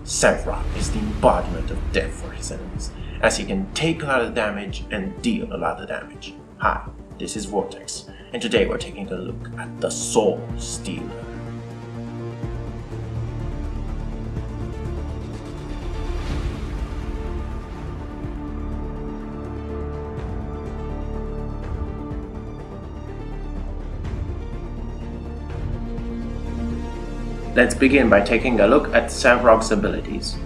Sevarog is the embodiment of death for his enemies, as he can take a lot of damage and deal a lot of damage. Hi, this is Vortex, and today we're taking a look at the Soul Stealer. Let's begin by taking a look at Sevarog's abilities.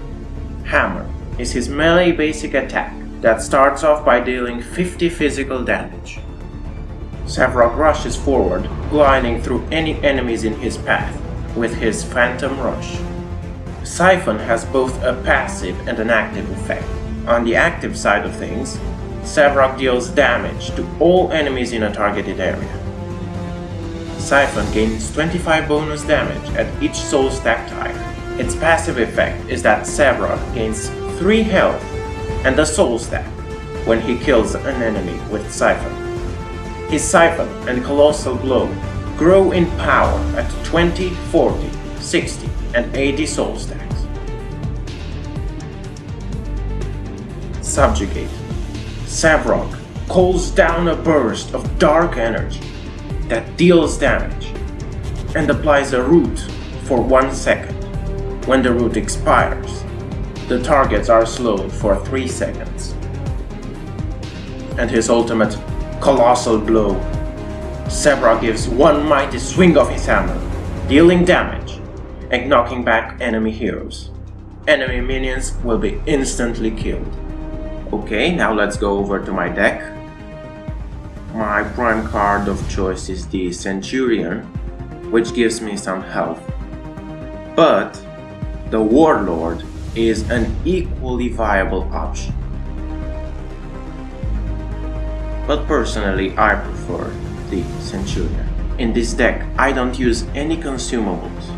Hammer is his melee basic attack that starts off by dealing 50 physical damage. Sevarog rushes forward, gliding through any enemies in his path with his Phantom Rush. Siphon has both a passive and an active effect. On the active side of things, Sevarog deals damage to all enemies in a targeted area. Siphon gains 25 bonus damage at each soul stack tire. Its passive effect is that Sevarog gains 3 health and a soul stack when he kills an enemy with Siphon. His Siphon and Colossal Blow grow in power at 20, 40, 60 and 80 soul stacks. Subjugate. Sevarog calls down a burst of dark energy that deals damage and applies a root for 1 second. When the root expires, the targets are slowed for 3 seconds. And his ultimate, Colossal Blow. Sevarog gives one mighty swing of his hammer, dealing damage and knocking back enemy heroes. Enemy minions will be instantly killed. Okay, now let's go over to my deck. My prime card of choice is the Centurion, which gives me some health. But the Warlord is an equally viable option. But personally, I prefer the Centurion. In this deck, I don't use any consumables,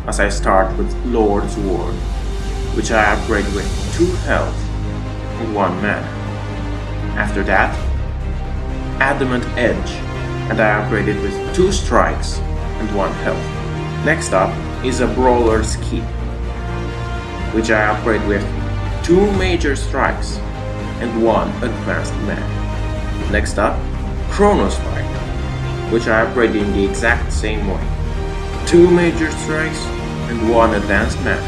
as I start with Lord's Ward, which I upgrade with 2 health and 1 mana. After that, Adamant Edge, and I upgrade it with 2 strikes and 1 health. Next up is a Brawler's Keep, which I upgrade with 2 major strikes and 1 advanced mana. Next up, Chrono Strike, which I upgrade in the exact same way. 2 major strikes and 1 advanced mana.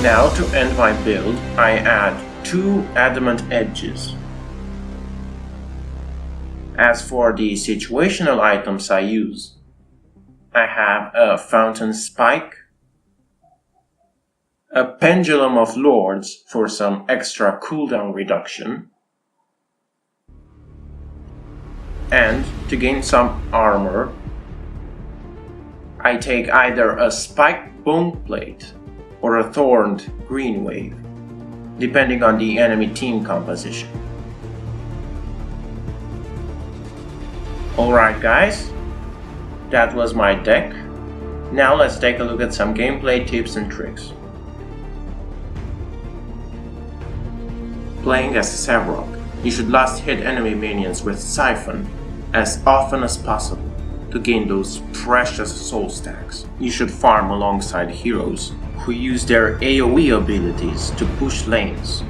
Now to end my build, I add 2 Adamant Edges. As for the situational items I use, I have a Fountain Spike, a Pendulum of Lords for some extra cooldown reduction, and to gain some armor, I take either a Spiked Bone Plate or a Thorned Green Wave, depending on the enemy team composition. Alright guys, that was my deck. Now let's take a look at some gameplay tips and tricks. Playing as Sevarog, you should last hit enemy minions with Siphon as often as possible to gain those precious soul stacks. You should farm alongside heroes who use their AoE abilities to push lanes,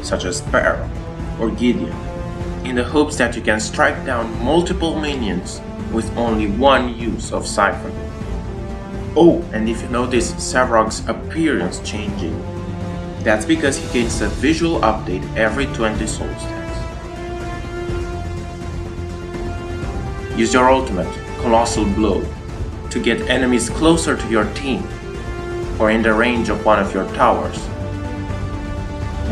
such as Paragon or Gideon, in the hopes that you can strike down multiple minions with only 1 use of Siphon. Oh, and if you notice Sevarog's appearance changing, that's because he gains a visual update every 20 soul stacks. Use your ultimate, Colossal Blow, to get enemies closer to your team or in the range of one of your towers.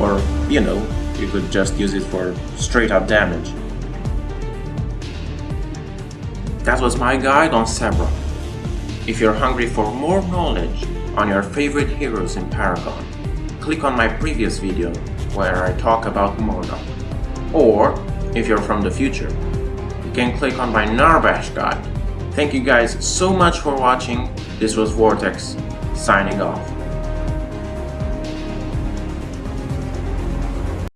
Or, you could just use it for straight up damage. That was my guide on Sevarog. If you're hungry for more knowledge on your favorite heroes in Paragon, click on my previous video where I talk about Mordor. Or, if you're from the future, you can click on my Narbash guide. Thank you guys so much for watching. This was Vortex, signing off.